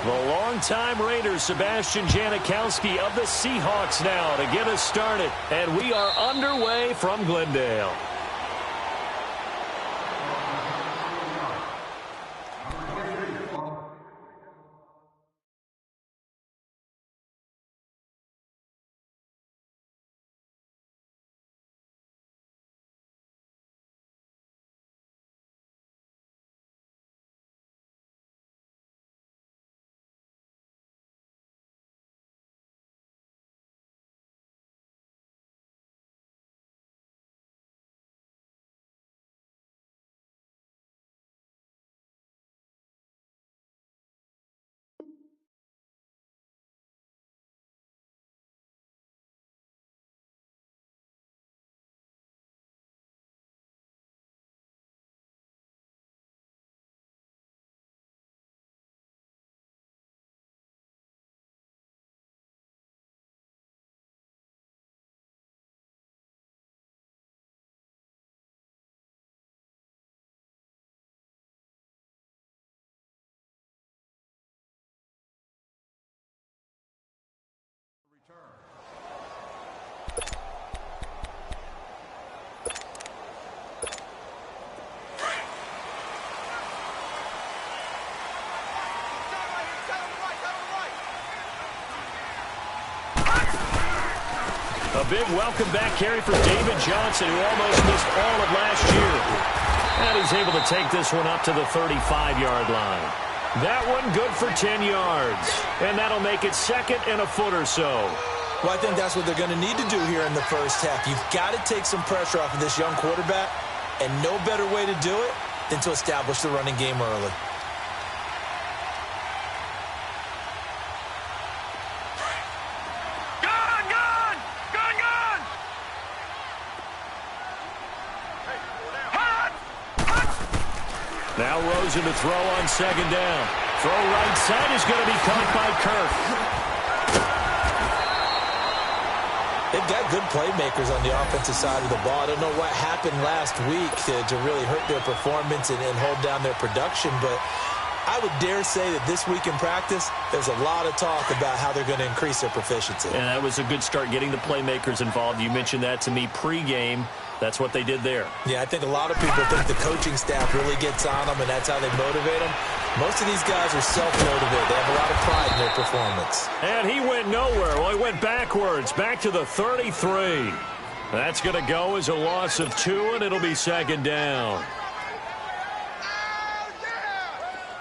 The longtime Raider, Sebastian Janikowski of the Seahawks now to get us started. And we are underway from Glendale. A big welcome back carry for David Johnson, who almost missed all of last year. And he's able to take this one up to the 35-yard line. That one good for 10 yards. And that'll make it second and a foot or so. Well, I think that's what they're going to need to do here in the first half. You've got to take some pressure off of this young quarterback, and no better way to do it than to establish the running game early. Now Rosen to throw on second down. Throw right side is going to be caught by Kirk. They've got good playmakers on the offensive side of the ball. I don't know what happened last week to really hurt their performance and hold down their production, but I would dare say that this week in practice, there's a lot of talk about how they're going to increase their proficiency. And that was a good start, getting the playmakers involved. You mentioned that to me pregame. That's what they did there. Yeah, I think a lot of people think the coaching staff really gets on them, and that's how they motivate them. Most of these guys are self-motivated. They have a lot of pride in their performance. And he went nowhere. Well, he went backwards, back to the 33. That's going to go as a loss of 2, and it'll be second down.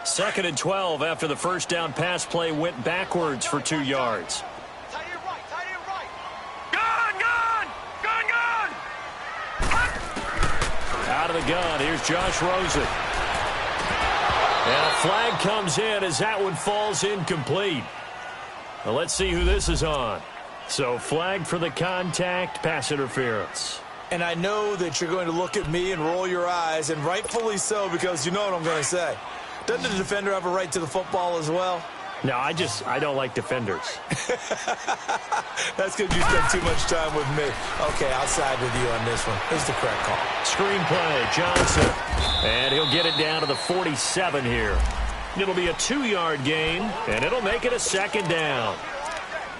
Second and 12 after the first down pass play went backwards for 2 yards. Out of the gun, here's Josh Rosen. And a flag comes in as that one falls incomplete. Well, let's see who this is on. So flag for the contact, pass interference. And I know that you're going to look at me and roll your eyes, and rightfully so, because you know what I'm going to say. Doesn't the defender have a right to the football as well? No, I don't like defenders. That's because you spend too much time with me. Okay, I'll side with you on this one. Here's the correct call. Screen play, Johnson. And he'll get it down to the 47 here. It'll be a 2-yard gain, and it'll make it a second down.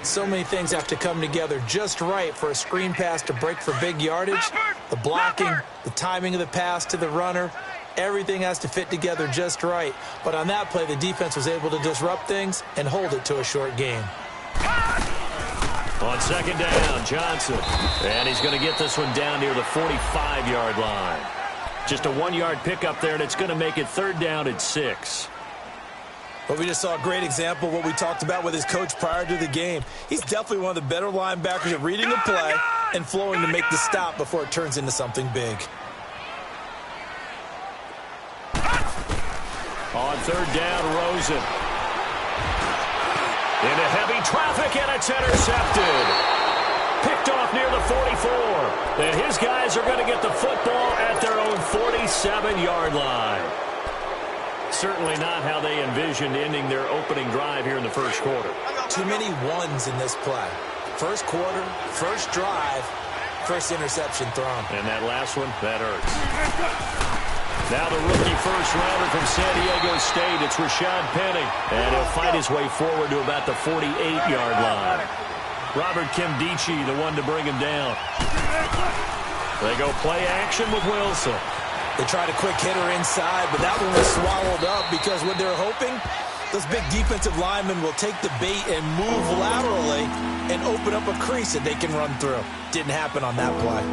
So many things have to come together just right for a screen pass to break for big yardage. The blocking, the timing of the pass to the runner, everything has to fit together just right. But on that play, the defense was able to disrupt things and hold it to a short game. On second down, Johnson. And he's going to get this one down near the 45-yard line. Just a 1-yard pickup there, and it's going to make it third down at 6. But we just saw a great example of what we talked about with his coach prior to the game. He's definitely one of the better linebackers at reading the play and flowing to make the stop before it turns into something big. On third down, Rosen. Into heavy traffic, and it's intercepted. Picked off near the 44. And his guys are going to get the football at their own 47-yard line. Certainly not how they envisioned ending their opening drive here in the first quarter. Too many ones in this play. First quarter, first drive, first interception thrown. And that last one, that hurts. Now the rookie first-rounder from San Diego State, it's Rashad Penny. And he'll fight his way forward to about the 48-yard line. Robert Kimdichie, the one to bring him down. They go play action with Wilson. They tried a quick hitter inside, but that one was swallowed up because what they're hoping, those big defensive linemen will take the bait and move laterally and open up a crease that they can run through. Didn't happen on that play.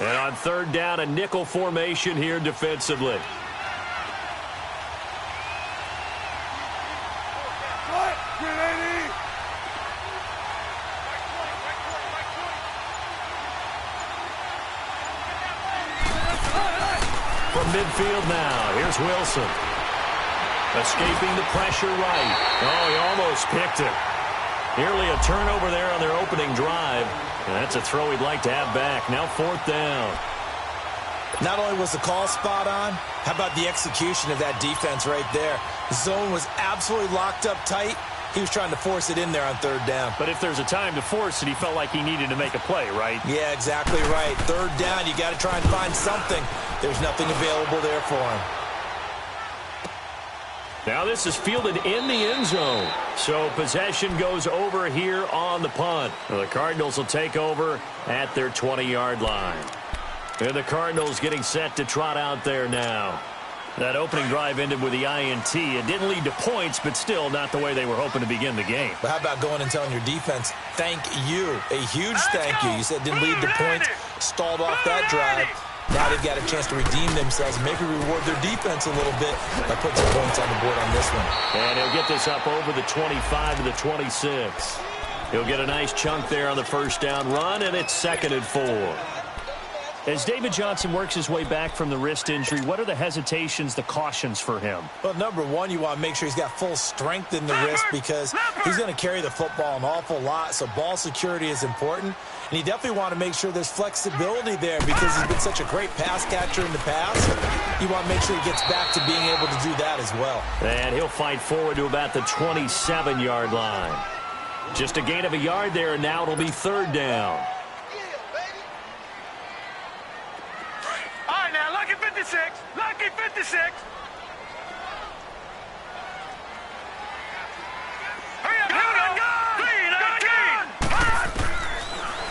And on third down, a nickel formation here defensively. From midfield now, here's Wilson. Escaping the pressure right. Oh, he almost picked it. Nearly a turnover there on their opening drive. And that's a throw he'd like to have back. Now fourth down. Not only was the call spot on, how about the execution of that defense right there? The zone was absolutely locked up tight. He was trying to force it in there on third down. But if there's a time to force it, he felt like he needed to make a play, right? Yeah, exactly right. Third down, you got to try and find something. There's nothing available there for him. Now this is fielded in the end zone. So possession goes over here on the punt. The Cardinals will take over at their 20-yard line. And the Cardinals getting set to trot out there now. That opening drive ended with the INT. It didn't lead to points, but still not the way they were hoping to begin the game. But how about going and telling your defense, thank you, a huge thank you. You said didn't lead to points, stalled off that drive. Now they've got a chance to redeem themselves, maybe reward their defense a little bit by putting some points on the board on this one. And he'll get this up over the 25 to the 26. He'll get a nice chunk there on the first down run, and it's 2nd and 4. As David Johnson works his way back from the wrist injury, what are the hesitations, the cautions for him? Well, number one, you want to make sure he's got full strength in the wrist because he's going to carry the football an awful lot, so ball security is important. And you definitely want to make sure there's flexibility there because he's been such a great pass catcher in the past. You want to make sure he gets back to being able to do that as well. And he'll fight forward to about the 27-yard line. Just a gain of a yard there, and now it'll be third down. All right, now, lucky 56. Lucky 56. Hurry up,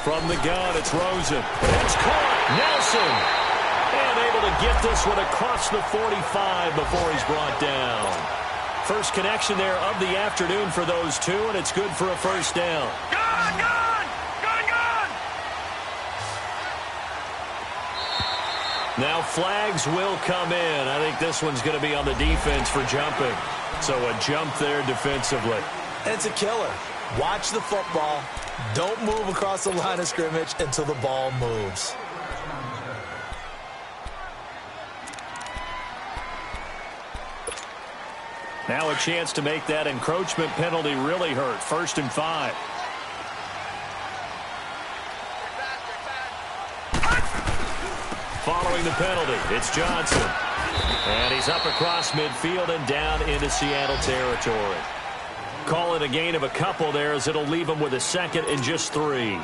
From the gun, it's Rosen. It's caught. Nelson. And able to get this one across the 45 before he's brought down. First connection there of the afternoon for those two, and it's good for a first down. Gone, gone, gone, gone. Now flags will come in. I think this one's going to be on the defense for jumping. So a jump there defensively. And it's a killer. Watch the football. Don't move across the line of scrimmage until the ball moves. Now a chance to make that encroachment penalty really hurt. 1st and 5. Following the penalty, it's Johnson. And he's up across midfield and down into Seattle territory. Call it a gain of a couple there as it'll leave him with a 2nd and just 3.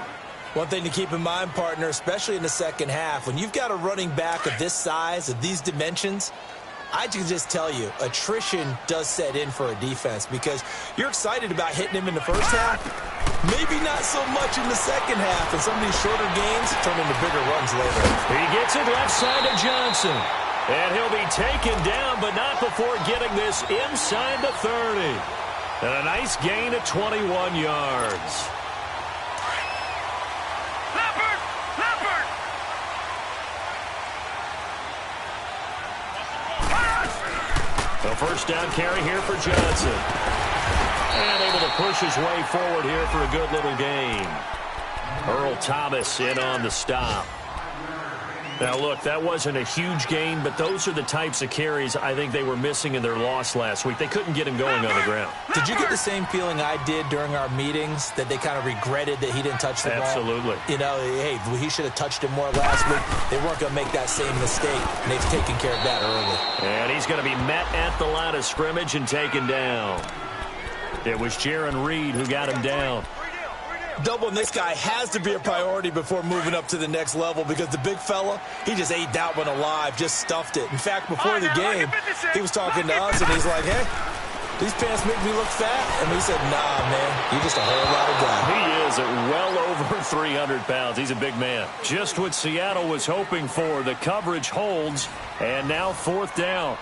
One thing to keep in mind, partner, especially in the second half, when you've got a running back of this size, of these dimensions, I can just tell you, attrition does set in for a defense because you're excited about hitting him in the first half, maybe not so much in the second half, and some of these shorter games turn into bigger runs later. He gets it left side to Johnson. And he'll be taken down, but not before getting this inside the 30. And a nice gain of 21 yards. Leopard! Leopard! The first down carry here for Johnson. And able to push his way forward here for a good little gain. Earl Thomas in on the stop. Now, look, that wasn't a huge gain, but those are the types of carries I think they were missing in their loss last week. They couldn't get him going on the ground. Did you get the same feeling I did during our meetings, that they kind of regretted that he didn't touch the ball? Absolutely. You know, hey, he should have touched it more last week. They weren't going to make that same mistake, and they've taken care of that early. And he's going to be met at the line of scrimmage and taken down. It was Jaron Reed who got him down. Doubling this guy has to be a priority before moving up to the next level because the big fella, he just ate that one alive, just stuffed it. In fact, before the game, he was talking to us, and he's like, hey, these pants make me look fat. And we said, nah, man, you're just a whole lot of guy. He is at well over 300 pounds. He's a big man. Just what Seattle was hoping for. The coverage holds, and now 4th down.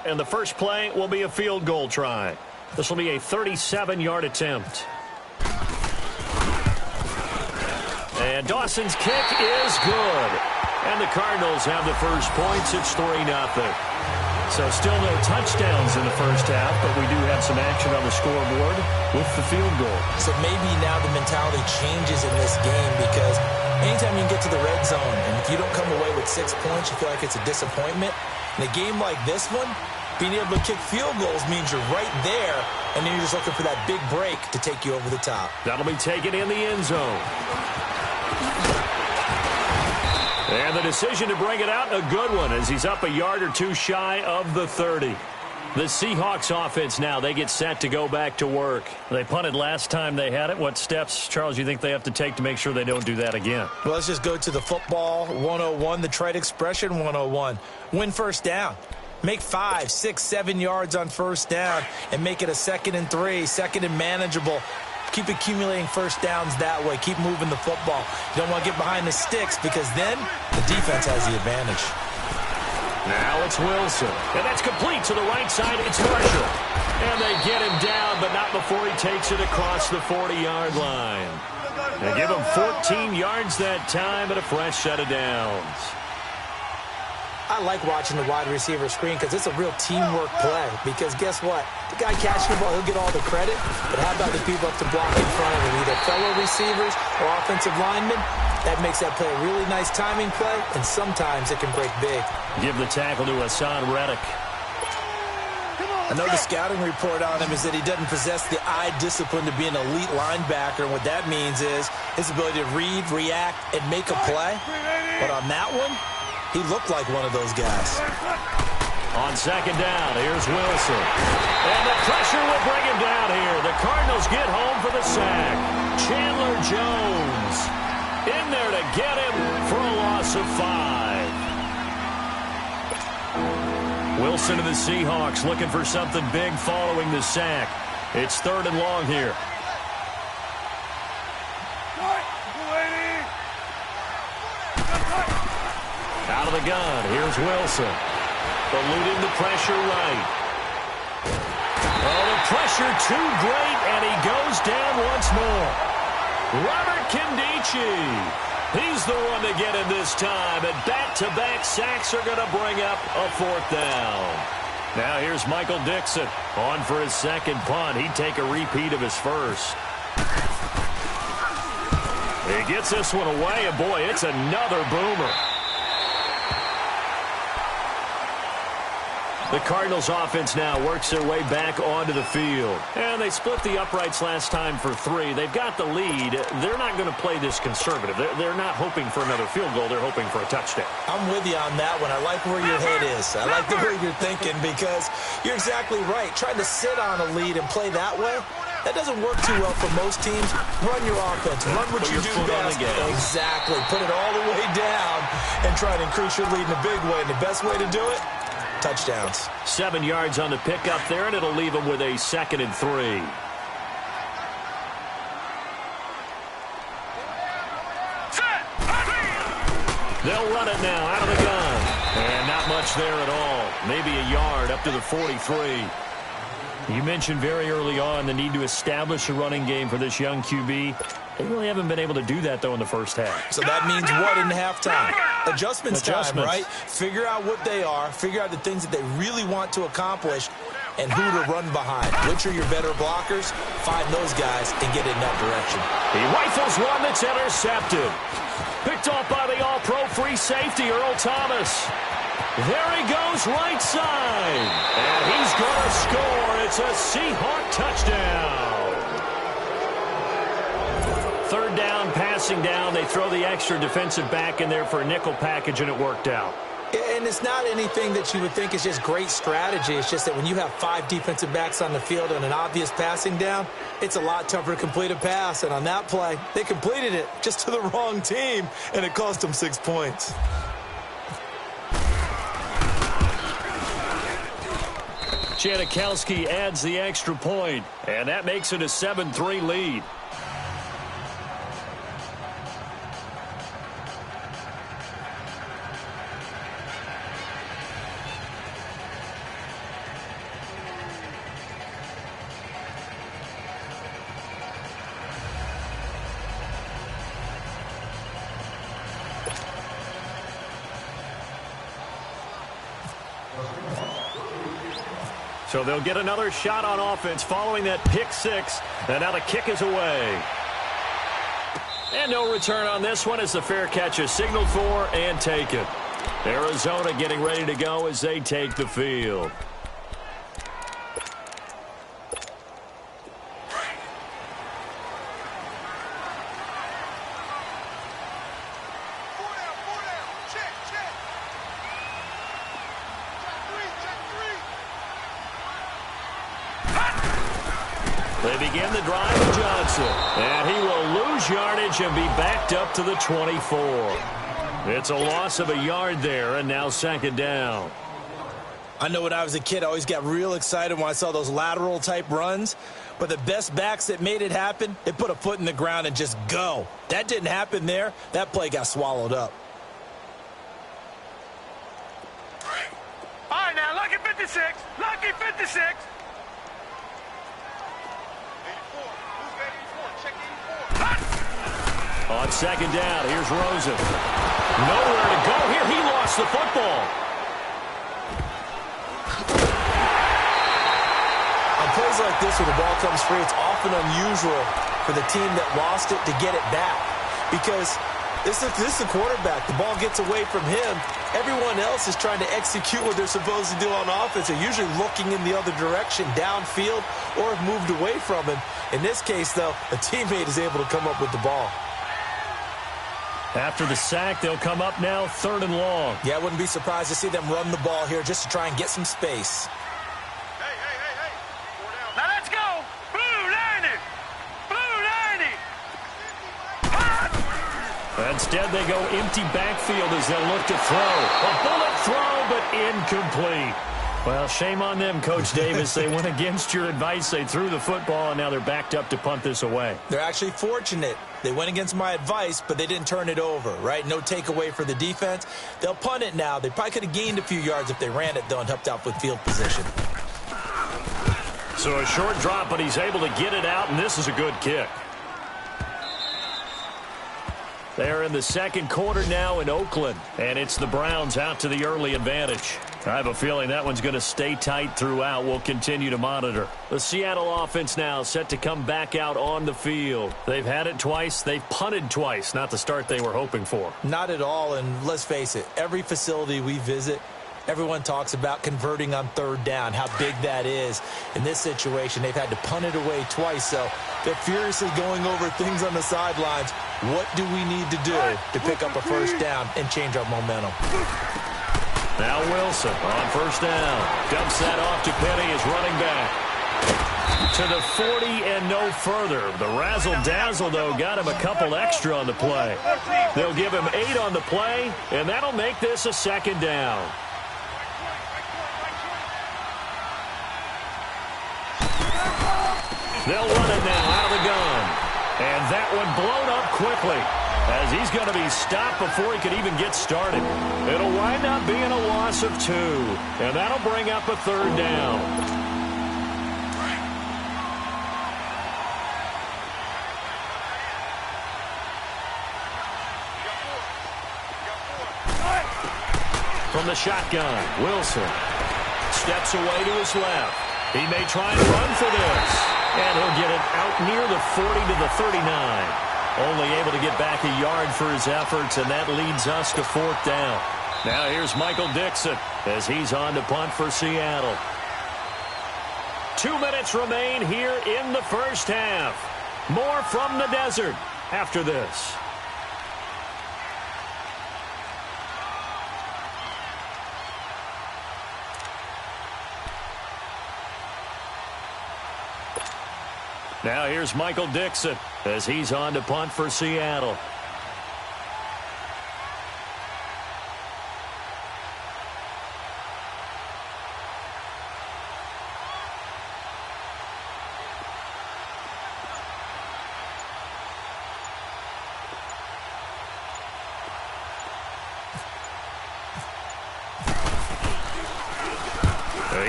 And the first play will be a field goal try. This will be a 37-yard attempt. And Dawson's kick is good. And the Cardinals have the first points. It's 3-0. So still no touchdowns in the first half, but we do have some action on the scoreboard with the field goal. So maybe now the mentality changes in this game because anytime you can get to the red zone, and if you don't come away with 6 points, you feel like it's a disappointment. In a game like this one, being able to kick field goals means you're right there, and then you're just looking for that big break to take you over the top. That'll be taken in the end zone. And the decision to bring it out, a good one, as he's up a yard or two shy of the 30. The Seahawks offense now, they get set to go back to work. They punted last time they had it. What steps, Charles, you think they have to take to make sure they don't do that again? Well, let's just go to the football 101, the trite expression 101. Win first down. Make 5, 6, 7 yards on first down and make it a 2nd and 3, 2nd and manageable. Keep accumulating first downs that way. Keep moving the football. You don't want to get behind the sticks because then the defense has the advantage. Now it's Wilson. And that's complete to the right side. It's Marshall. And they get him down, but not before he takes it across the 40-yard line. They give him 14 yards that time and a fresh set of downs. I like watching the wide receiver screen because it's a real teamwork play. Because guess what? The guy catching the ball, he'll get all the credit. But how about the people up to block in front of him? Either fellow receivers or offensive linemen. That makes that play a really nice timing play, and sometimes it can break big. Give the tackle to Hassan Reddick. I know the scouting report on him is that he doesn't possess the eye discipline to be an elite linebacker. And what that means is his ability to read, react, and make a play. But on that one, he looked like one of those guys. On second down, here's Wilson. And the pressure will bring him down here. The Cardinals get home for the sack. Chandler Jones in there to get him for a loss of 5. Wilson to the Seahawks looking for something big following the sack. It's 3rd and long here. Out of the gun, here's Wilson. Eluding the pressure right. Oh, the pressure too great, and he goes down once more. Robert Kindici. He's the one to get him this time, and back-to-back sacks are going to bring up a 4th down. Now here's Michael Dixon on for his second punt. He'd take a repeat of his first. He gets this one away, and boy, it's another boomer. The Cardinals offense now works their way back onto the field. And they split the uprights last time for 3. They've got the lead. They're not going to play this conservative. They're not hoping for another field goal. They're hoping for a touchdown. I'm with you on that one. I like where your head is. I like the way you're thinking because you're exactly right. Trying to sit on a lead and play that way, that doesn't work too well for most teams. Run your offense. Run what you do best. Exactly. Put it all the way down and try to increase your lead in a big way. And the best way to do it, touchdowns. 7 yards on the pickup there, and it'll leave them with a 2nd and 3. They'll run it now out of the gun. And not much there at all. Maybe a yard up to the 43. You mentioned very early on the need to establish a running game for this young QB. They really haven't been able to do that, though, in the first half. So that means what in halftime? Adjustments time, right? Figure out what they are. Figure out the things that they really want to accomplish and who to run behind. Which are your better blockers? Find those guys and get in that direction. He rifles one that's intercepted. Picked off by the all-pro free safety, Earl Thomas. There he goes, right side. And he's going to score. It's a Seahawk touchdown. passing down. They throw the extra defensive back in there for a nickel package, and it worked out. And it's not anything that you would think is just great strategy. It's just that when you have 5 defensive backs on the field and an obvious passing down, it's a lot tougher to complete a pass. And on that play, they completed it just to the wrong team, and it cost them 6 points. Janikowski adds the extra point, and that makes it a 7-3 lead. So they'll get another shot on offense following that pick 6. And now the kick is away. And no return on this one as the fair catch is signaled for and taken. Arizona getting ready to go as they take the field. They begin the drive with Johnson. And he will lose yardage and be backed up to the 24. It's a loss of a yard there, and now 2nd down. I know when I was a kid, I always got real excited when I saw those lateral-type runs. But the best backs that made it happen, they put a foot in the ground and just go. That didn't happen there. That play got swallowed up. All right, now, lucky 56. Lucky 56. On 2nd down, here's Rosen. Nowhere to go here. He lost the football. On plays like this where the ball comes free, it's often unusual for the team that lost it to get it back. Because this is the quarterback. The ball gets away from him. Everyone else is trying to execute what they're supposed to do on offense. They're usually looking in the other direction, downfield, or have moved away from him. In this case, though, a teammate is able to come up with the ball. After the sack, they'll come up now 3rd and long. Yeah, I wouldn't be surprised to see them run the ball here just to try and get some space. Hey. Now let's go. Blue 90. Blue 90. Instead, they go empty backfield as they'll look to throw. A bullet throw, but incomplete. Well, shame on them, Coach Davis. They went against your advice. They threw the football, and now they're backed up to punt this away. They're actually fortunate. They went against my advice, but they didn't turn it over, right? No takeaway for the defense. They'll punt it now. They probably could have gained a few yards if they ran it, though, and helped out with field position. So a short drop, but he's able to get it out, and this is a good kick. They're in the 2nd quarter now in Oakland, and it's the Browns out to the early advantage. I have a feeling that one's going to stay tight throughout. We'll continue to monitor. The Seattle offense now set to come back out on the field. They've had it twice. They've punted twice. Not the start they were hoping for. Not at all, and let's face it, every facility we visit, everyone talks about converting on 3rd down, how big that is. In this situation, they've had to punt it away twice, so they're furiously going over things on the sidelines. What do we need to do to pick up a 1st down and change our momentum? Now Wilson on 1st down. Dumps that off to Penny as running back. To the 40 and no further. The razzle-dazzle, though, got him a couple extra on the play. They'll give him 8 on the play, and that'll make this a 2nd down. They'll run it now out of the gun. And that one blown up quickly as he's going to be stopped before he could even get started. It'll wind up being a loss of 2, and that'll bring up a 3rd down. From the shotgun, Wilson steps away to his left. He may try and run for this. And he'll get it out near the 40 to the 39. Only able to get back a yard for his efforts, and that leads us to 4th down. Now here's Michael Dixon as he's on to punt for Seattle. 2 minutes remain here in the 1st half. More from the desert after this. Now here's Michael Dixon as he's on to punt for Seattle.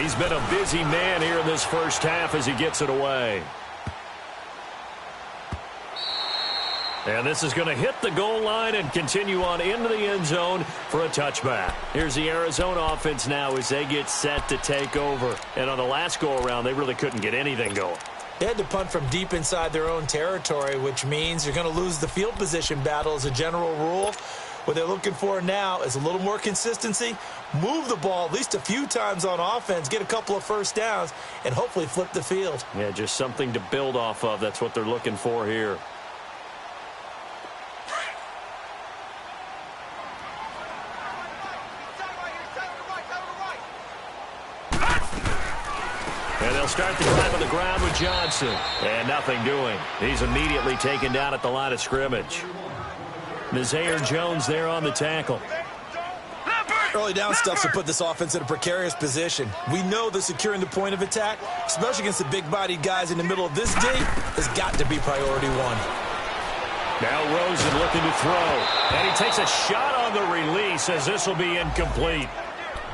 He's been a busy man here in this first half as he gets it away. And this is going to hit the goal line and continue on into the end zone for a touchback. Here's the Arizona offense now as they get set to take over. And on the last go-around, they really couldn't get anything going. They had to punt from deep inside their own territory, which means you're going to lose the field position battle as a general rule. What they're looking for now is a little more consistency, move the ball at least a few times on offense, get a couple of first downs, and hopefully flip the field. Yeah, just something to build off of. That's what they're looking for here. And they'll start the drive on the ground with Johnson. And nothing doing. He's immediately taken down at the line of scrimmage. Nazaire Jones there on the tackle. Early down stuff to put this offense in a precarious position. We know that securing the point of attack, especially against the big-bodied guys in the middle of this D, has got to be priority one. Now Rosen looking to throw. And he takes a shot on the release as this will be incomplete.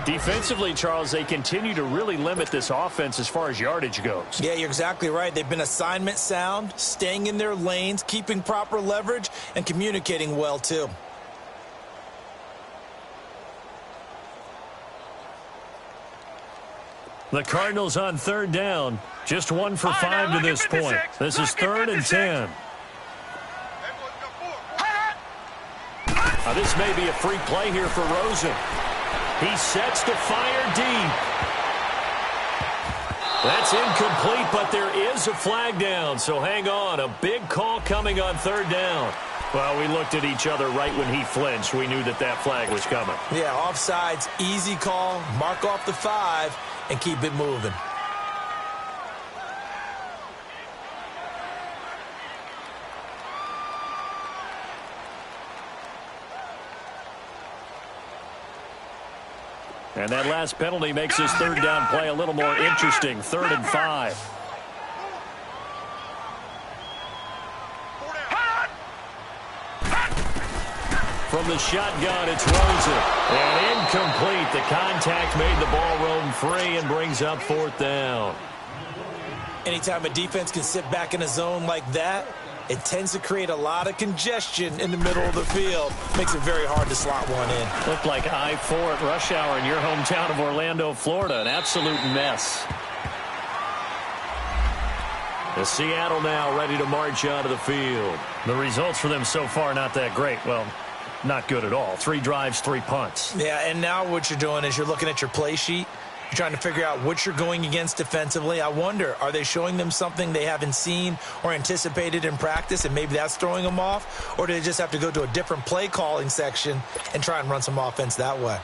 Defensively, Charles, they continue to really limit this offense as far as yardage goes. Yeah, you're exactly right. They've been assignment sound, staying in their lanes, keeping proper leverage, and communicating well, too. The Cardinals on third down. Just 1 for 5 to this point. This is 3rd and 10. Now, this may be a free play here for Rosen. He sets to fire deep. That's incomplete, but there is a flag down, so hang on. A big call coming on 3rd down. Well, we looked at each other right when he flinched. We knew that that flag was coming. Yeah, offsides, easy call, mark off the 5, and keep it moving. And that last penalty makes his 3rd down play a little more interesting. 3rd and 5. From the shotgun, it's Rosen. And incomplete. The contact made the ball roam free and brings up 4th down. Anytime a defense can sit back in a zone like that, it tends to create a lot of congestion in the middle of the field. Makes it very hard to slot one in. Looked like I-4 at rush hour in your hometown of Orlando, Florida. An absolute mess. The Seattle now ready to march out of the field. The results for them so far not that great. Well, not good at all. 3 drives, 3 punts. Yeah, and now what you're doing is you're looking at your play sheet. You're trying to figure out what you're going against defensively. I wonder, are they showing them something they haven't seen or anticipated in practice, and maybe that's throwing them off? Or do they just have to go to a different play calling section and try and run some offense that way?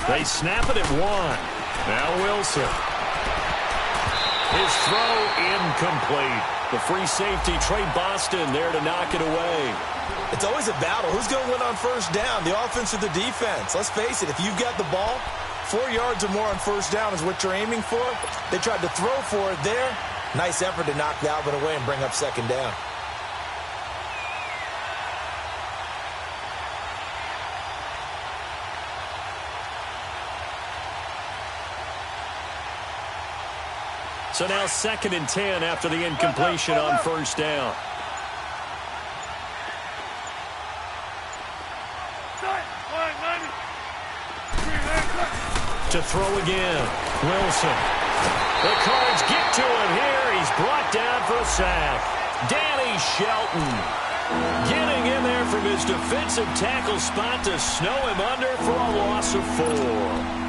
They snap it at 1. Now Wilson. His throw incomplete. The free safety, Trey Boston, there to knock it away. It's always a battle. Who's going to win on 1st down, the offense or the defense? Let's face it, if you've got the ball, 4 yards or more on 1st down is what you're aiming for. They tried to throw for it there. Nice effort to knock Dalvin away and bring up 2nd down. So now 2nd and 10 after the incompletion on 1st down. To throw again. Wilson. The Cards get to him here. He's brought down for a sack. Danny Shelton getting in there from his defensive tackle spot to snow him under for a loss of 4.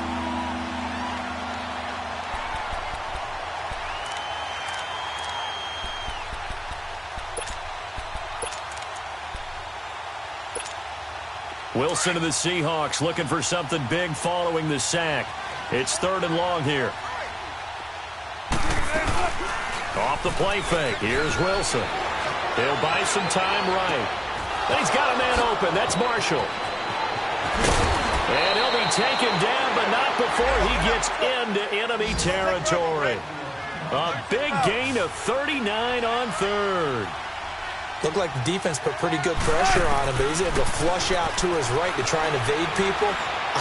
Wilson of the Seahawks looking for something big following the sack. It's 3rd and long here. Off the play fake. Here's Wilson. He'll buy some time right. And he's got a man open. That's Marshall. And he'll be taken down, but not before he gets into enemy territory. A big gain of 39 on 3rd. Looked like the defense put pretty good pressure on him, but he's able to flush out to his right to try and evade people.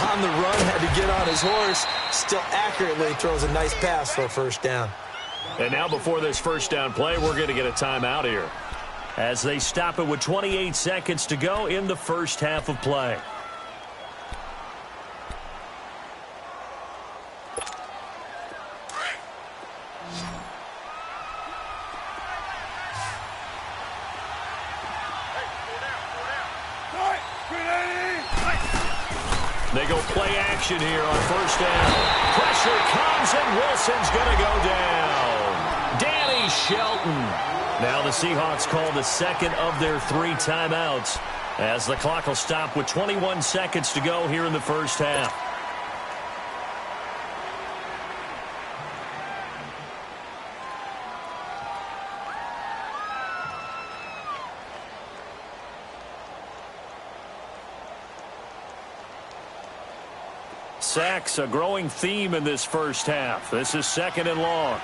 On the run, had to get on his horse. Still accurately throws a nice pass for a first down. And now before this first down play, we're going to get a timeout here, as they stop it with 28 seconds to go in the first half of play. They go play action here on first down. Pressure comes, and Wilson's going to go down. Danny Shelton. Now the Seahawks call the second of their 3 timeouts, as the clock will stop with 21 seconds to go here in the first half. Sacks, a growing theme in this first half. This is 2nd and long.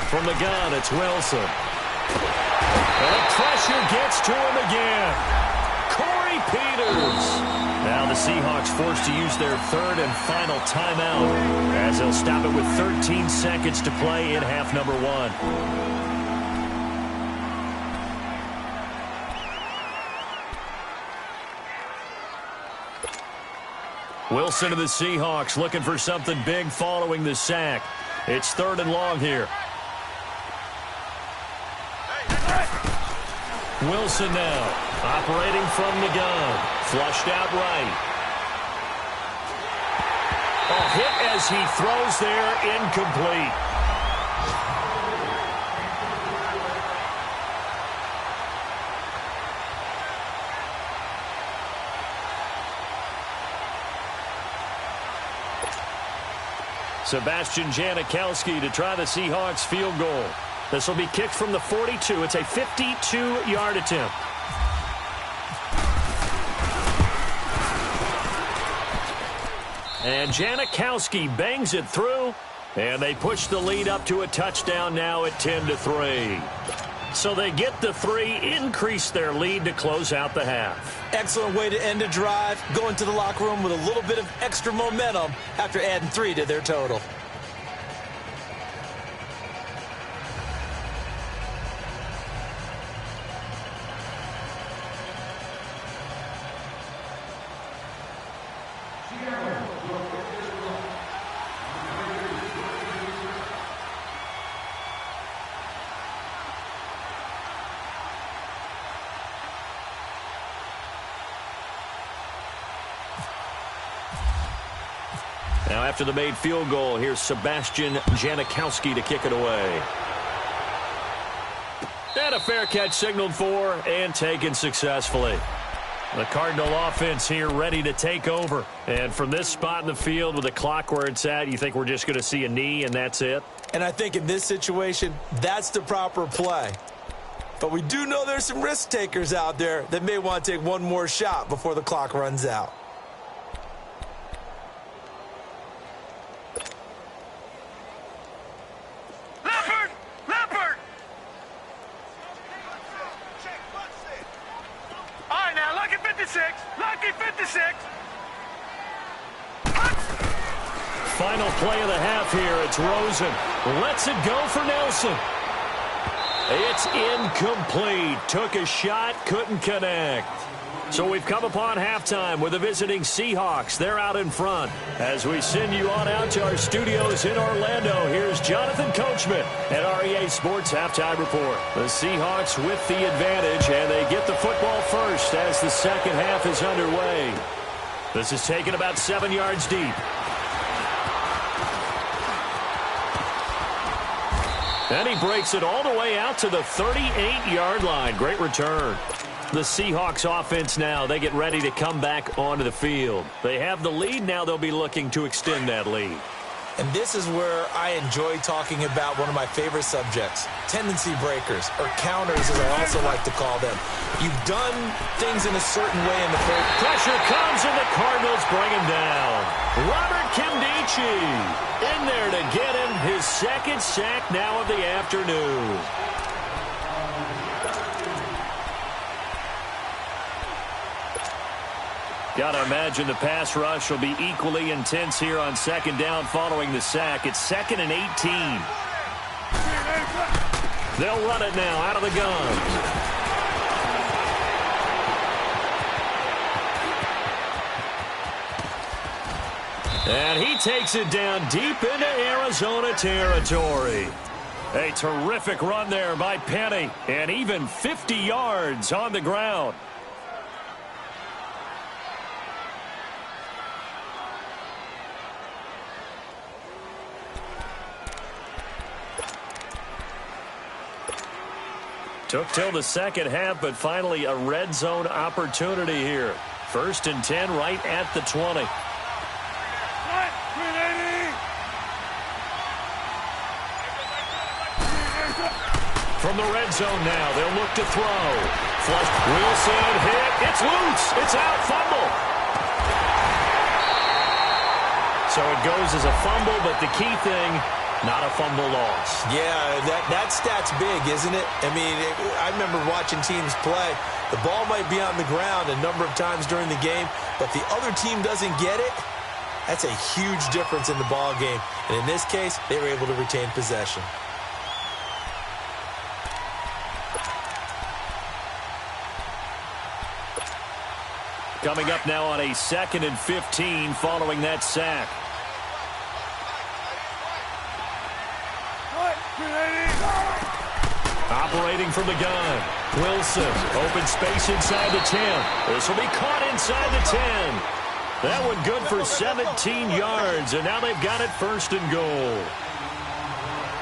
From the gun, it's Wilson. And the pressure gets to him again. Corey Peters. Now the Seahawks forced to use their 3rd and final timeout, as they'll stop it with 13 seconds to play in half number 1. Wilson of the Seahawks looking for something big following the sack. It's 3rd and long here. Wilson now operating from the gun. Flushed out right. A hit as he throws there, incomplete. Sebastian Janikowski to try the Seahawks field goal. This will be kicked from the 42. It's a 52-yard attempt. And Janikowski bangs it through, and they push the lead up to a touchdown now at 10-3. So they get the 3, increase their lead to close out the half. Excellent way to end a drive, going to the locker room with a little bit of extra momentum after adding 3 to their total. Now after the made field goal, here's Sebastian Janikowski to kick it away. And a fair catch signaled for and taken successfully. The Cardinal offense here ready to take over. And from this spot in the field with the clock where it's at, you think we're just going to see a knee and that's it? And I think in this situation, that's the proper play. But we do know there's some risk takers out there that may want to take one more shot before the clock runs out. Final play of the half here. It's Rosen. Lets it go for Nelson. It's incomplete. Took a shot, couldn't connect. So we've come upon halftime with the visiting Seahawks. They're out in front. As we send you on out to our studios in Orlando, here's Jonathan Coachman at REA Sports Halftime Report. The Seahawks with the advantage, and they get the football first as the second half is underway. This is taken about 7 yards deep. And he breaks it all the way out to the 38-yard line. Great return. The Seahawks offense now, they get ready to come back onto the field. They have the lead. Now they'll be looking to extend that lead. And this is where I enjoy talking about one of my favorite subjects, tendency breakers, or counters as I also like to call them. You've done things in a certain way in the first. Pressure comes and the Cardinals bring him down. Robert Kimdichie in there to get him his second sack now of the afternoon. Got to imagine the pass rush will be equally intense here on second down following the sack. It's 2nd and 18. They'll run it now out of the gun. And he takes it down deep into Arizona territory. A terrific run there by Penny, and even 50 yards on the ground. Took till the second half, but finally a red zone opportunity here. 1st and 10 right at the 20. From the red zone now, they'll look to throw. Flush, Wilson hit. It's loose. It's out. Fumble. So it goes as a fumble, but the key thing, not a fumble loss. Yeah, that stat's big, isn't it? I mean, I remember watching teams play. The ball might be on the ground a number of times during the game, but the other team doesn't get it. That's a huge difference in the ball game. And in this case, they were able to retain possession. Coming up now on a 2nd and 15 following that sack. Operating from the gun. Wilson, open space inside the 10. This will be caught inside the 10. That one good for 17 yards, and now they've got it 1st and goal.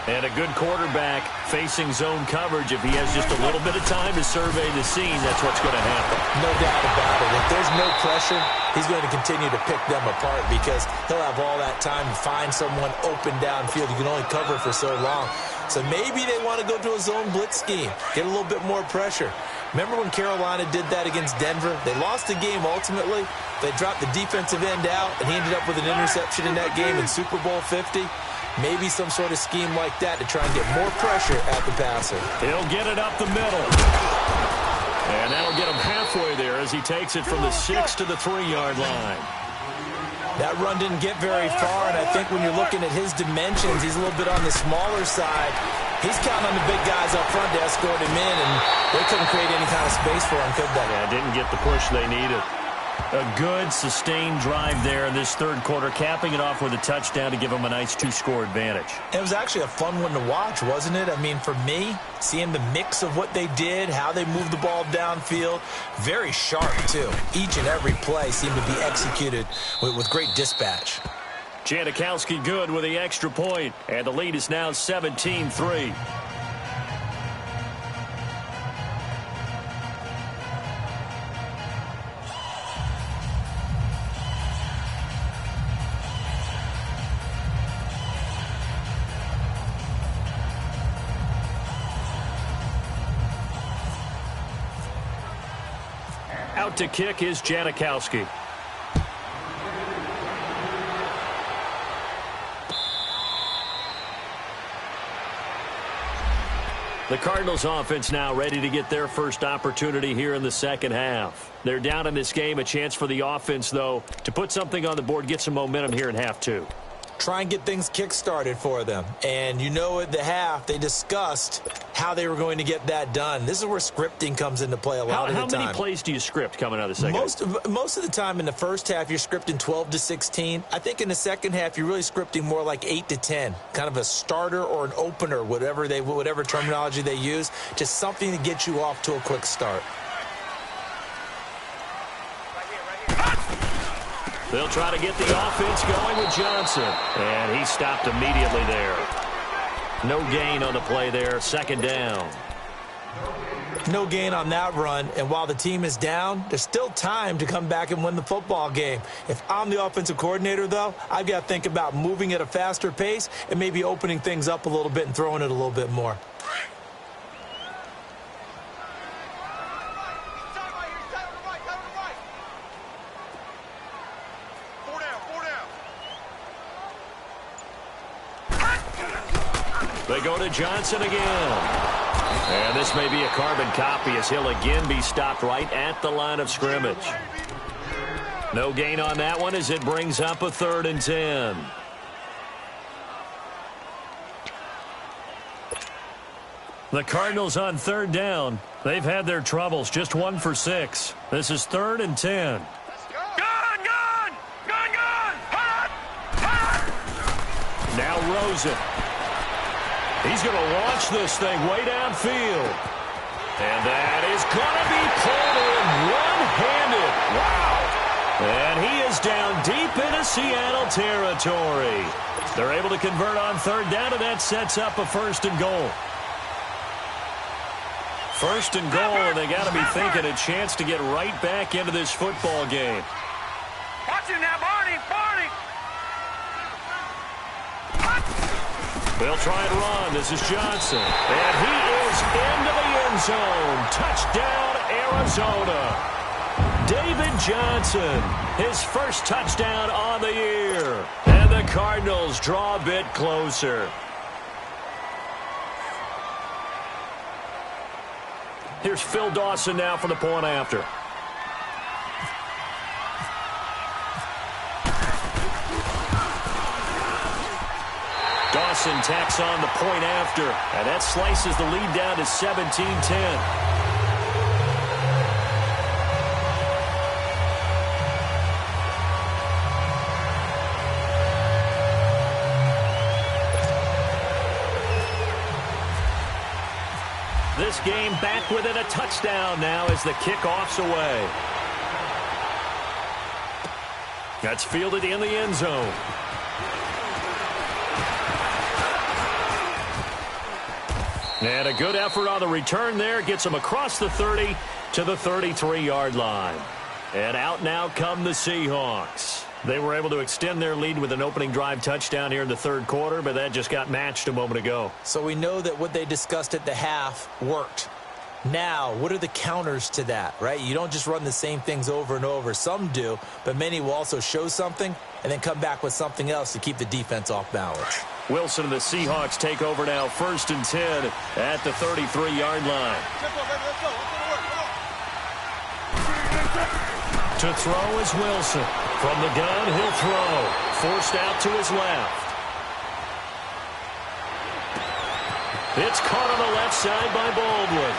And a good quarterback facing zone coverage. If he has just a little bit of time to survey the scene, that's what's going to happen. No doubt about it. If there's no pressure, he's going to continue to pick them apart because he'll have all that time to find someone open downfield. You can only cover for so long. So maybe they want to go to a zone blitz scheme, get a little bit more pressure. Remember when Carolina did that against Denver? They lost the game ultimately. They dropped the defensive end out, and he ended up with an interception in that game in Super Bowl 50. Maybe some sort of scheme like that to try and get more pressure at the passer. He'll get it up the middle. And that'll get him halfway there as he takes it from the 6 to the 3-yard line. That run didn't get very far, and I think when you're looking at his dimensions, he's a little bit on the smaller side. He's counting on the big guys up front to escort him in, and they couldn't create any kind of space for him, could they? Yeah, didn't get the push they needed. A good, sustained drive there in this 3rd quarter, capping it off with a touchdown to give them a nice 2-score advantage. It was actually a fun one to watch, wasn't it? I mean, for me, seeing the mix of what they did, how they moved the ball downfield, very sharp, too. Each and every play seemed to be executed with great dispatch. Janikowski good with the extra point, and the lead is now 17-3. Out to kick is Janikowski. The Cardinals offense now ready to get their first opportunity here in the 2nd half. They're down in this game. A chance for the offense, though, to put something on the board, get some momentum here in half 2. Try and get things kick-started for them. And you know at the half, they discussed how they were going to get that done. This is where scripting comes into play a lot of the time. How many plays do you script coming out of the second half? Most of the time in the first half, you're scripting 12 to 16. I think in the second half, you're really scripting more like 8 to 10. Kind of a starter or an opener, whatever terminology they use. Just something to get you off to a quick start. They'll try to get the offense going with Johnson. And he stopped immediately there. No gain on the play there, second down. No gain on that run, and while the team is down, there's still time to come back and win the football game. If I'm the offensive coordinator, though, I've got to think about moving at a faster pace and maybe opening things up a little bit and throwing it a little bit more. They go to Johnson again. And this may be a carbon copy as he'll again be stopped right at the line of scrimmage. No gain on that one as it brings up a 3rd and 10. The Cardinals on 3rd down. They've had their troubles, just 1 for 6. This is 3rd and 10. Now Rosen. He's going to launch this thing way downfield. And that is going to be pulled in one-handed. Wow. And he is down deep into Seattle territory. They're able to convert on 3rd down, and that sets up a 1st and goal. 1st and goal, and they got to be thinking a chance to get right back into this football game. Watch him now, Barney. They'll try and run. This is Johnson. And he is into the end zone. Touchdown, Arizona. David Johnson, his first touchdown on the year. And the Cardinals draw a bit closer. Here's Phil Dawson now for the point after. Dawson tacks on the point after, and that slices the lead down to 17-10. This game back within a touchdown now as the kickoff's away. That's fielded in the end zone. And a good effort on the return there. Gets him across the 30 to the 33-yard line. And out now come the Seahawks. They were able to extend their lead with an opening drive touchdown here in the 3rd quarter, but that just got matched a moment ago. So we know that what they discussed at the half worked. Now, what are the counters to that, right? You don't just run the same things over and over. Some do, but many will also show something and then come back with something else to keep the defense off balance. Wilson and the Seahawks take over now, 1st and 10 at the 33-yard line. To throw is Wilson. From the gun, he'll throw. Forced out to his left. It's caught on the left side by Baldwin.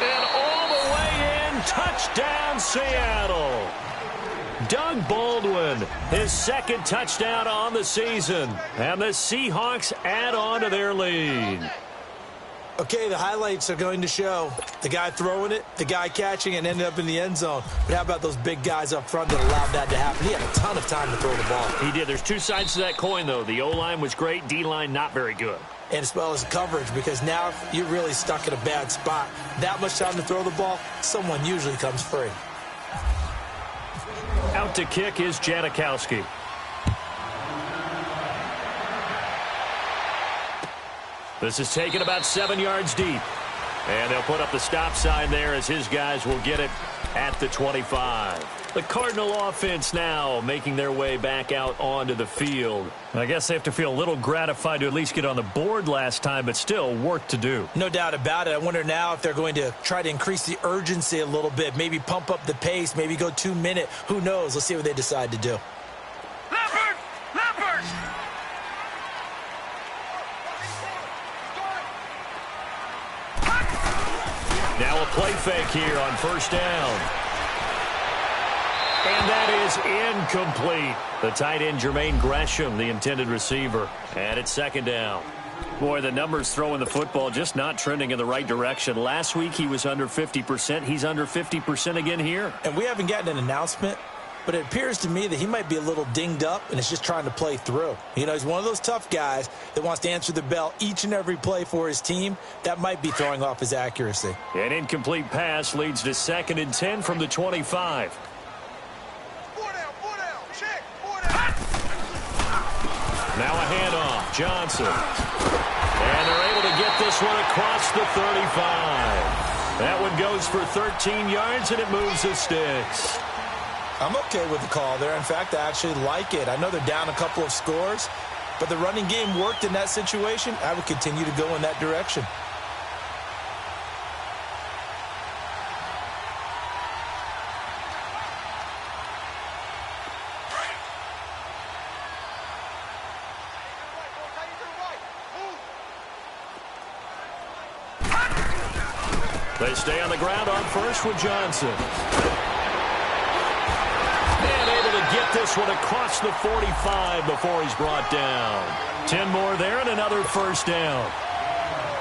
And all the way in, touchdown Seattle. Doug Baldwin, his 2nd touchdown on the season. And the Seahawks add on to their lead. Okay, the highlights are going to show the guy throwing it, the guy catching it, and ended up in the end zone. But how about those big guys up front that allowed that to happen? He had a ton of time to throw the ball. He did. There's 2 sides to that coin, though. The O-line was great. D-line not very good. And as well as coverage, because now you're really stuck in a bad spot. That much time to throw the ball, someone usually comes free. Out to kick is Janikowski. This is taken about 7 yards deep. And they'll put up the stop sign there as his guys will get it at the 25. The Cardinal offense now making their way back out onto the field. I guess they have to feel a little gratified to at least get on the board last time, but still work to do. No doubt about it. I wonder now if they're going to try to increase the urgency a little bit, maybe pump up the pace, maybe go 2-minute. Who knows? Let's see what they decide to do. Now a play fake here on 1st down. And that is incomplete. The tight end, Jermaine Gresham, the intended receiver. And it's 2nd down. Boy, the numbers throwing the football just not trending in the right direction. Last week he was under 50%. He's under 50% again here. And we haven't gotten an announcement, but it appears to me that he might be a little dinged up and is just trying to play through. You know, he's one of those tough guys that wants to answer the bell each and every play for his team. That might be throwing off his accuracy. An incomplete pass leads to 2nd and 10 from the 25. Now a handoff. Johnson. And they're able to get this one across the 35. That one goes for 13 yards, and it moves the sticks. I'm okay with the call there. In fact, I actually like it. I know they're down a couple of scores, but the running game worked in that situation. I would continue to go in that direction. They stay on the ground on first with Johnson. And able to get this one across the 45 before he's brought down. 10 more there and another first down.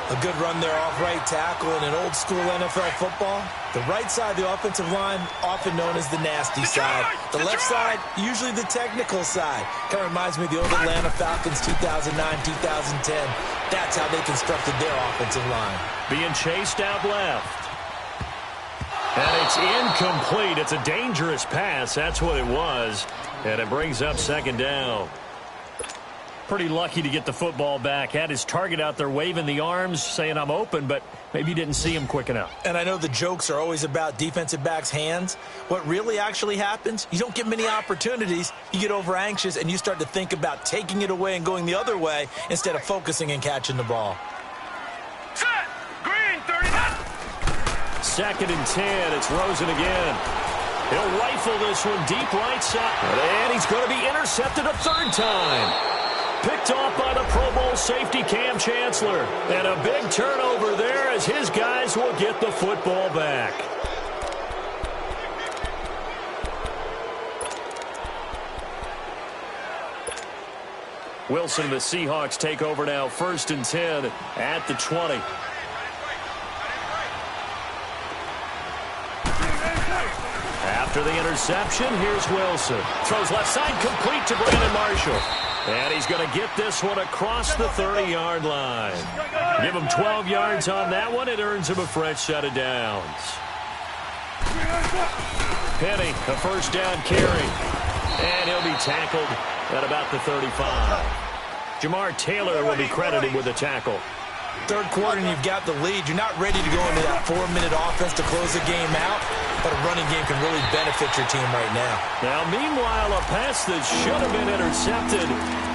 A good run there off right tackle in an old school NFL football. The right side of the offensive line, often known as the nasty side. The left side, usually the technical side. Kind of reminds me of the old Atlanta Falcons 2009-2010. That's how they constructed their offensive line. Being chased out left. And it's incomplete. It's a dangerous pass. That's what it was. And it brings up 2nd down. Pretty lucky to get the football back. Had his target out there waving the arms, saying I'm open, but maybe didn't see him quick enough. And I know the jokes are always about defensive backs' hands. What really actually happens, you don't get many opportunities. You get over anxious, and you start to think about taking it away and going the other way instead of focusing and catching the ball. Set. Green, 30. 2nd and 10. It's Rosen again. He'll rifle this one deep right side. And he's going to be intercepted a 3rd time. Picked off by the Pro Bowl safety Cam Chancellor. And a big turnover there as his guys will get the football back. Wilson and the Seahawks take over now. 1st and 10 at the 20. After the interception, here's Wilson. Throws left side complete to Brandon Marshall. And he's going to get this one across the 30-yard line. Give him 12 yards on that one. It earns him a fresh set of downs. Penny, a 1st down carry. And he'll be tackled at about the 35. Jamar Taylor will be credited with a tackle. 3rd quarter and you've got the lead. You're not ready to go into that 4-minute offense to close the game out, but a running game can really benefit your team right now. Now, meanwhile, a pass that should have been intercepted,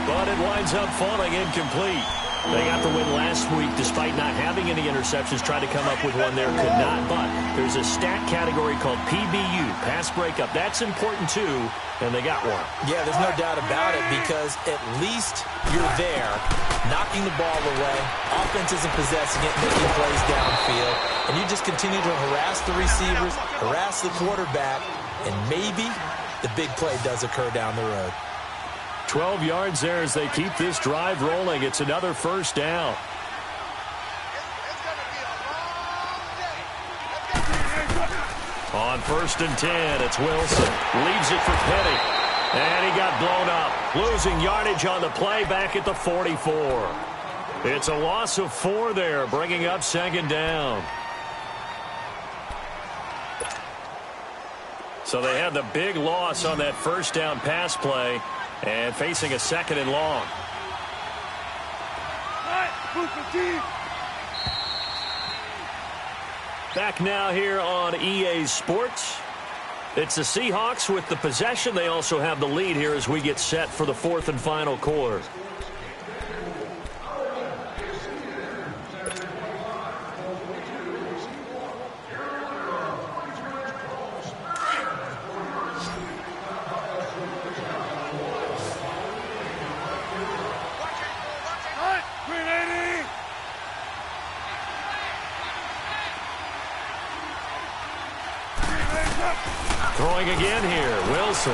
but it winds up falling incomplete. They got the win last week despite not having any interceptions. Tried to come up with one there, could not. But there's a stat category called PBU, pass breakup. That's important too, and they got one. Yeah, there's no doubt about it because at least you're there, knocking the ball away. Offense isn't possessing it, making plays downfield. And you just continue to harass the receivers, harass the quarterback, and maybe the big play does occur down the road. 12 yards there as they keep this drive rolling. It's another 1st down. On 1st and 10, it's Wilson. Leaves it for Penny. And he got blown up. Losing yardage on the play back at the 44. It's a loss of 4 there, bringing up 2nd down. So they had the big loss on that 1st down pass play. And facing a 2nd and long. Back now here on EA Sports. It's the Seahawks with the possession. They also have the lead here as we get set for the 4th and final quarter. Throwing again here, Wilson.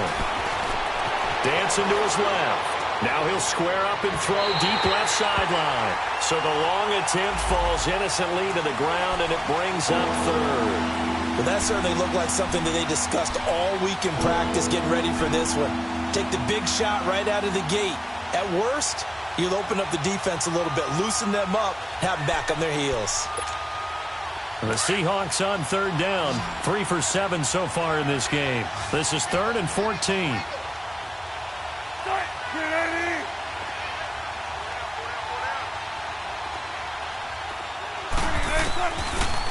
Dancing to his left. Now he'll square up and throw deep left sideline. So the long attempt falls innocently to the ground, and it brings up third. Well, that certainly looked like something that they discussed all week in practice getting ready for this one. Take the big shot right out of the gate. At worst, you'll open up the defense a little bit, loosen them up, have them back on their heels. The Seahawks on third down, 3 for 7 so far in this game. This is 3rd and 14.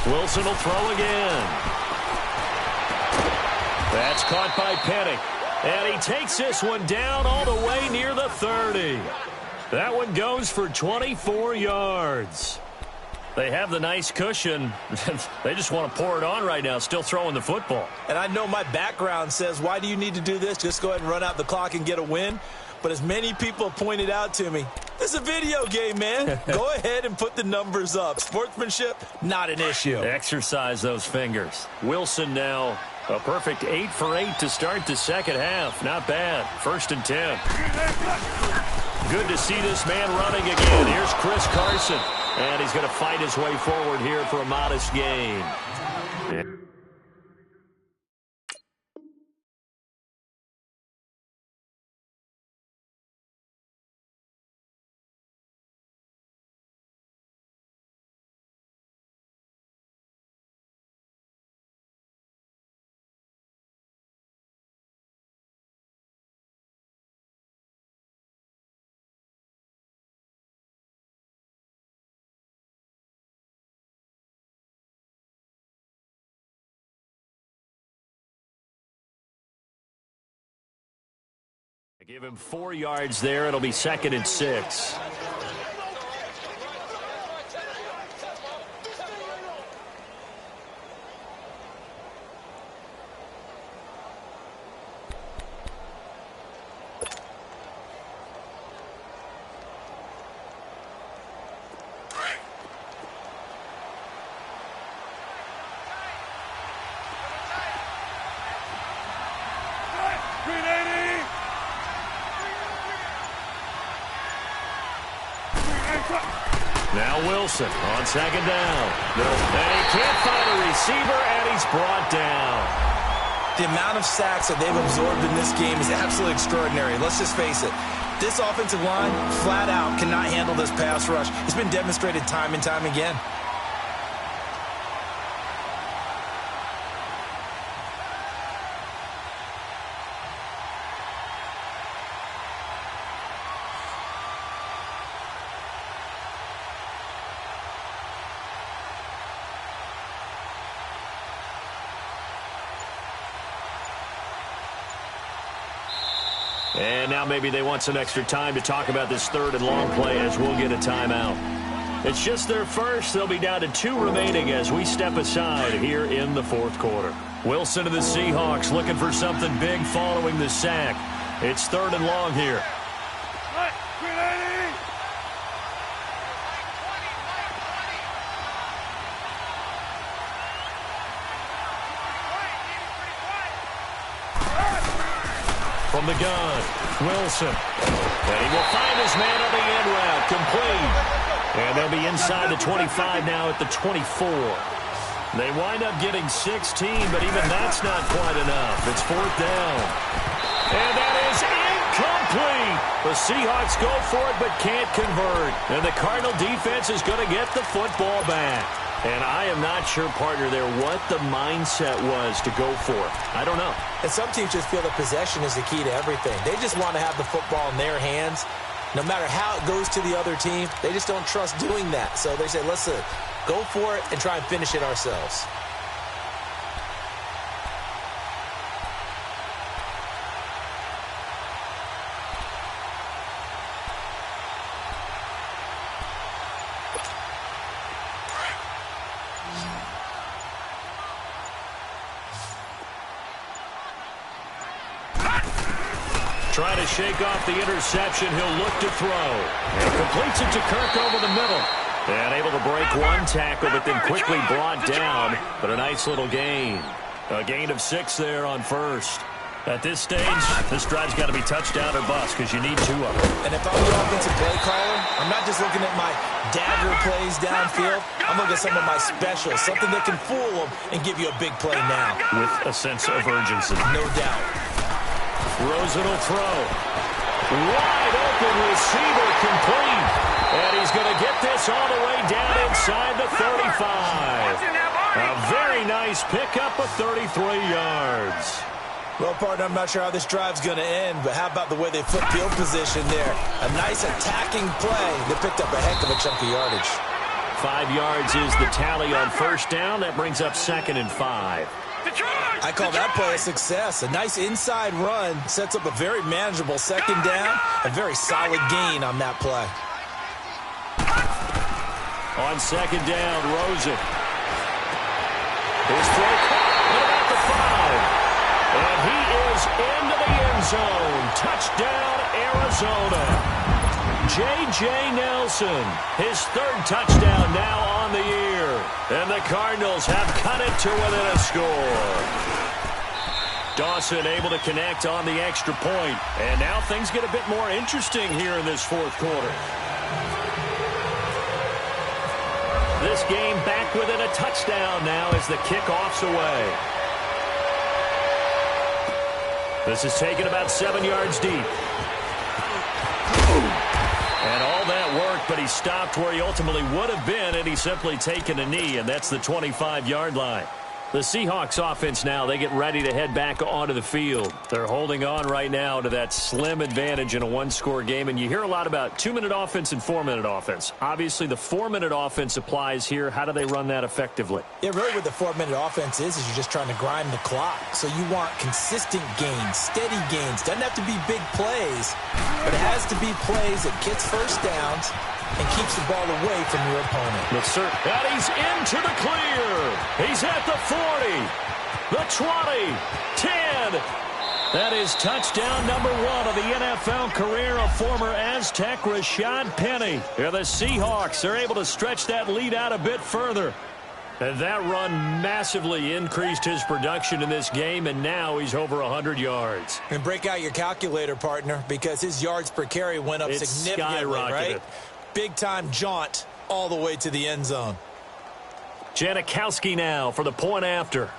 Wilson will throw again. That's caught by Penning. And he takes this one down all the way near the 30. That one goes for 24 yards. They have the nice cushion. They just want to pour it on right now, still throwing the football. And I know my background says, why do you need to do this? Just go ahead and run out the clock and get a win. But as many people have pointed out to me, this is a video game, man. Go ahead and put the numbers up. Sportsmanship, not an issue. Exercise those fingers. Wilson now a perfect 8 for 8 to start the second half. Not bad. 1st and 10. Good to see this man running again. Here's Chris Carson. And he's going to fight his way forward here for a modest gain. Give him 4 yards there. It'll be 2nd and 6. Now Wilson on 2nd down. And he can't find a receiver, and he's brought down. The amount of sacks that they've absorbed in this game is absolutely extraordinary. Let's just face it. This offensive line, flat out, cannot handle this pass rush. It's been demonstrated time and time again. And now maybe they want some extra time to talk about this 3rd and long play as we'll get a timeout. It's just their first. They'll be down to 2 remaining as we step aside here in the 4th quarter. Wilson of the Seahawks looking for something big following the sack. It's 3rd and long here. From the gun, Wilson. And he will find his man on the end route, complete. And they'll be inside the 25 now at the 24. They wind up getting 16, but even that's not quite enough. It's 4th down. And that is incomplete. The Seahawks go for it but can't convert. And the Cardinal defense is going to get the football back. And I am not sure, partner, there what the mindset was to go for it. I don't know. And some teams just feel that possession is the key to everything. They just want to have the football in their hands. No matter how it goes to the other team, they just don't trust doing that. So they say, listen, go for it and try and finish it ourselves. Trying to shake off the interception. He'll look to throw. And completes it to Kirk over the middle. And able to break one tackle, but then quickly brought down. But a nice little gain. A gain of 6 there on 1st. At this stage, this drive's got to be touchdown or bust because you need 2 of them. And if I'm the offensive play caller, I'm not just looking at my dagger plays downfield. I'm looking at some of my specials, something that can fool them and give you a big play now. With a sense of urgency. No doubt. Rosen will throw. Wide open receiver complete. And he's going to get this all the way down inside the 35. A very nice pickup of 33 yards. Well, partner, I'm not sure how this drive's going to end, but how about the way they flip field position there? A nice attacking play that picked up a heck of a chunk of yardage. 5 yards is the tally on first down. That brings up 2nd and 5. I call that play a success. A nice inside run sets up a very manageable second down. A very solid gain on that play. On 2nd down, Rosen. His throw caught at the 5. And he is into the end zone. Touchdown, Arizona. J.J. Nelson, his 3rd touchdown now on the year. And the Cardinals have cut it to within a score. Dawson able to connect on the extra point. And now things get a bit more interesting here in this 4th quarter. This game back within a touchdown now as the kickoff's away. This is taken about 7 yards deep. And all that worked, but he stopped where he ultimately would have been, and he's simply taken a knee, and that's the 25-yard line. The Seahawks offense now, they get ready to head back onto the field. They're holding on right now to that slim advantage in a 1-score game, and you hear a lot about 2-minute offense and 4-minute offense. Obviously, the 4-minute offense applies here. How do they run that effectively? Yeah, really what the 4-minute offense is you're just trying to grind the clock. So you want consistent gains, steady gains. Doesn't have to be big plays, but it has to be plays that gets first downs and keeps the ball away from your opponent. Yes, sir. And he's into the clear. He's at the 40, the 20, 10. That is touchdown number 1 of the NFL career of former Aztec Rashad Penny. And the Seahawks are able to stretch that lead out a bit further. And that run massively increased his production in this game, and now he's over 100 yards. And break out your calculator, partner, because his yards per carry went up significantly, right? Big-time jaunt all the way to the end zone. Janikowski now for the point after.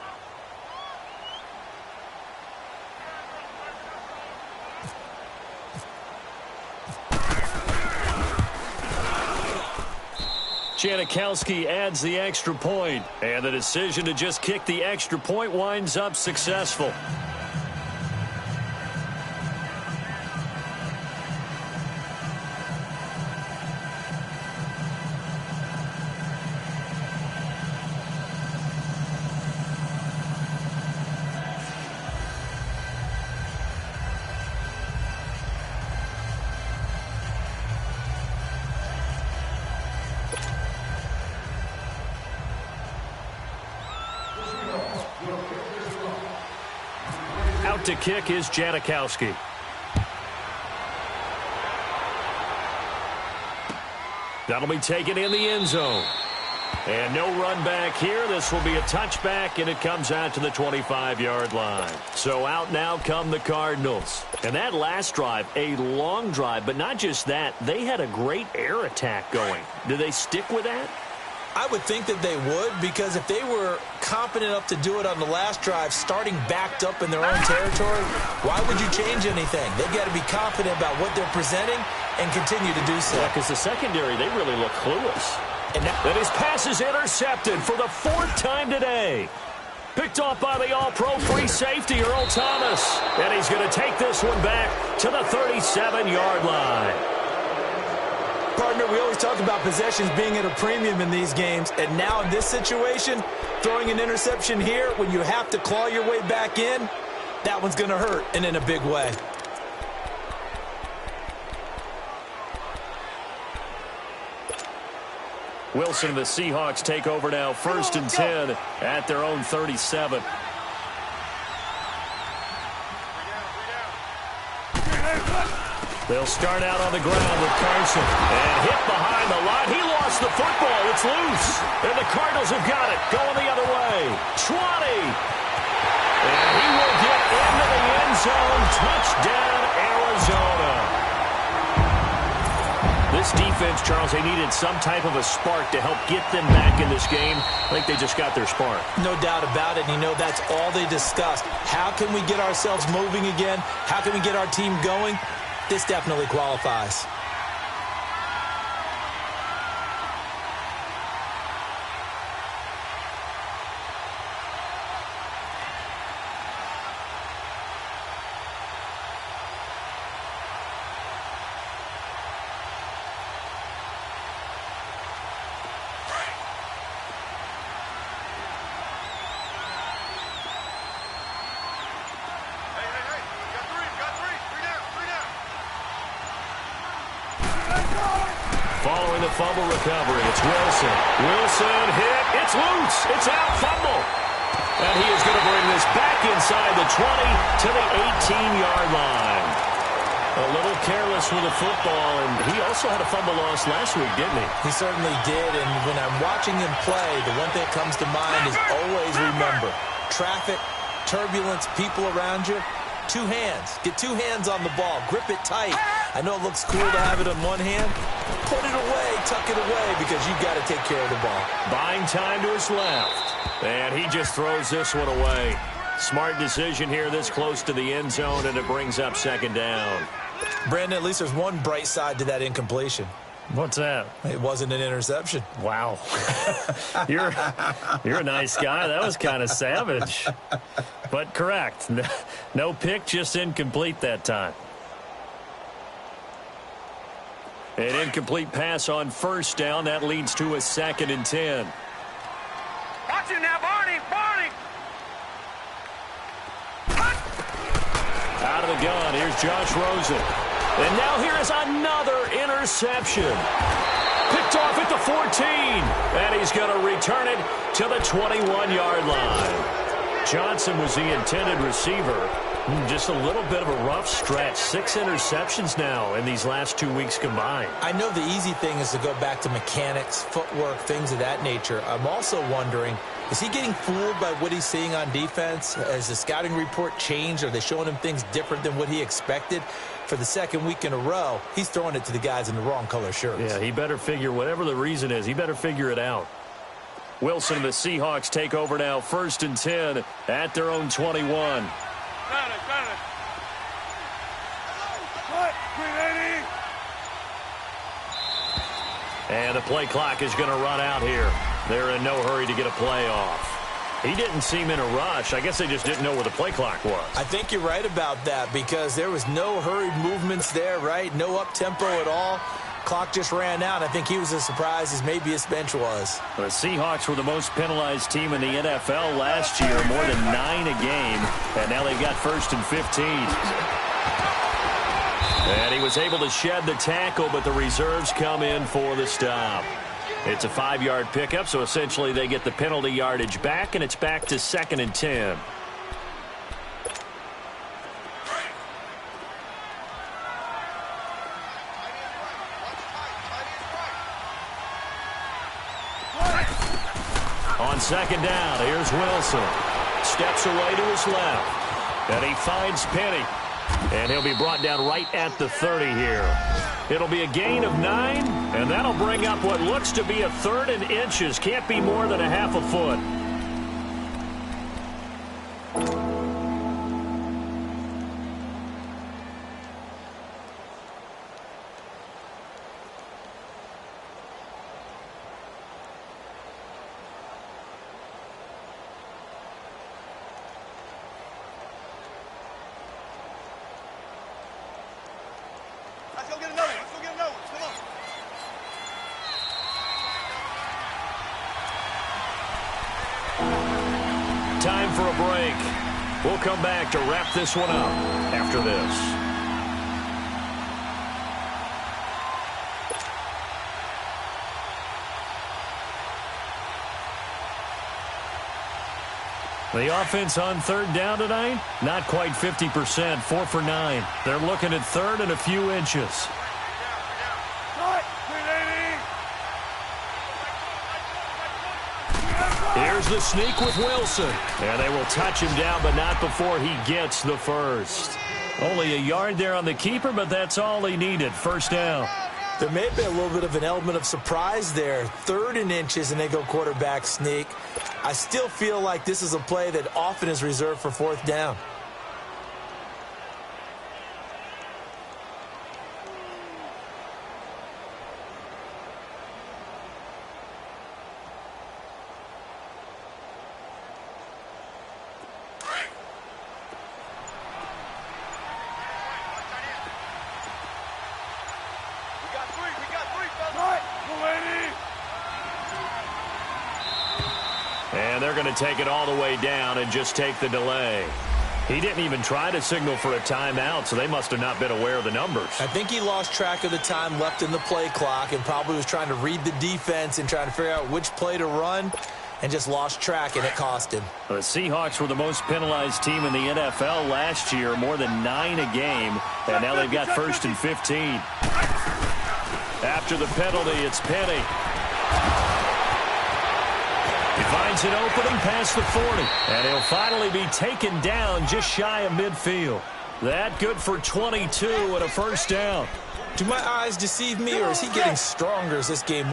Janikowski adds the extra point, and the decision to just kick the extra point winds up successful. Out to kick is Janikowski. That'll be taken in the end zone. And no run back here. This will be a touchback, and it comes out to the 25-yard line. So out now come the Cardinals. And that last drive, a long drive, but not just that. They had a great air attack going. Do they stick with that? I would think that they would, because if they were confident enough to do it on the last drive, starting backed up in their own territory, why would you change anything? They've got to be confident about what they're presenting and continue to do so. Yeah, because the secondary, they really look clueless. And his pass is intercepted for the 4th time today. Picked off by the all-pro free safety, Earl Thomas. And he's going to take this one back to the 37-yard line. Partner, we always talk about possessions being at a premium in these games, and now in this situation, throwing an interception here when you have to claw your way back in, that one's going to hurt, and in a big way. Wilson and the Seahawks take over now, 1st and 10 at their own 37. They'll start out on the ground with Carson. And hit behind the line. He lost the football. It's loose. And the Cardinals have got it. Going the other way. 20. And he will get into the end zone. Touchdown, Arizona. This defense, Charles, they needed some type of a spark to help get them back in this game. I think they just got their spark. No doubt about it. And you know, that's all they discussed. How can we get ourselves moving again? How can we get our team going? This definitely qualifies. Following the fumble recovery, it's Wilson. Wilson hit. It's loose. It's out. Fumble. And he is going to bring this back inside the 20 to the 18-yard line. A little careless with the football, and he also had a fumble loss last week, didn't he? He certainly did, and when I'm watching him play, the one thing that comes to mind is always remember, traffic, turbulence, people around you, two hands. Get two hands on the ball. Grip it tight. I know it looks cool to have it on one hand. Put it away, tuck it away, because you've got to take care of the ball. Buying time to his left. And he just throws this one away. Smart decision here this close to the end zone, and it brings up second down. Brandon, at least there's one bright side to that incompletion. What's that? It wasn't an interception. Wow. You're a nice guy. That was kind of savage. But correct. No pick, just incomplete that time. An incomplete pass on first down. That leads to a 2nd and 10. Watch him now, Barney! Barney! Out of the gun, here's Josh Rosen. And now here is another interception. Picked off at the 14. And he's going to return it to the 21-yard line. Johnson was the intended receiver. Just a little bit of a rough stretch. 6 interceptions now in these last 2 weeks combined. I know the easy thing is to go back to mechanics, footwork, things of that nature. I'm also wondering, is he getting fooled by what he's seeing on defense? Has the scouting report changed? Are they showing him things different than what he expected? For the second week in a row, he's throwing it to the guys in the wrong color shirts. Yeah, he better figure, whatever the reason is, he better figure it out. Wilson and the Seahawks take over now, 1st and 10 at their own 21. And the play clock is going to run out here. They're in no hurry to get a play off. He didn't seem in a rush. I guess they just didn't know where the play clock was. I think you're right about that because there was no hurried movements there, right? No up-tempo at all. Clock just ran out. I think he was as surprised as maybe his bench was. The Seahawks were the most penalized team in the NFL last year, more than 9 a game. And now they've got 1st and 15. And he was able to shed the tackle, but the reserves come in for the stop. It's a 5-yard pickup, so essentially they get the penalty yardage back, and it's back to 2nd and 10. On 2nd down, here's Wilson. Steps away to his left, and he finds Penny. And he'll be brought down right at the 30 here. It'll be a gain of 9, and that'll bring up what looks to be a 3rd and inches. Can't be more than a half a foot. Let's go get another one. Let's go get another one. Come on. Time for a break. We'll come back to wrap this one up after this. The offense on 3rd down tonight, not quite 50%, 4 for 9. They're looking at 3rd and a few inches. Here's the sneak with Wilson. And they will touch him down, but not before he gets the first. Only a yard there on the keeper, but that's all he needed. First down. There may be a little bit of an element of surprise there. 3rd and inches, and they go quarterback sneak. I still feel like this is a play that often is reserved for 4th down. And they're going to take it all the way down and just take the delay. He didn't even try to signal for a timeout, so they must have not been aware of the numbers. I think he lost track of the time left in the play clock and probably was trying to read the defense and trying to figure out which play to run and just lost track, and it cost him. The Seahawks were the most penalized team in the NFL last year, more than 9 a game, and now they've got 1st and 15. After the penalty, it's Penny. He finds an opening past the 40, and he'll finally be taken down just shy of midfield. That good for 22 and a first down. Do my eyes deceive me, or is he getting stronger as this game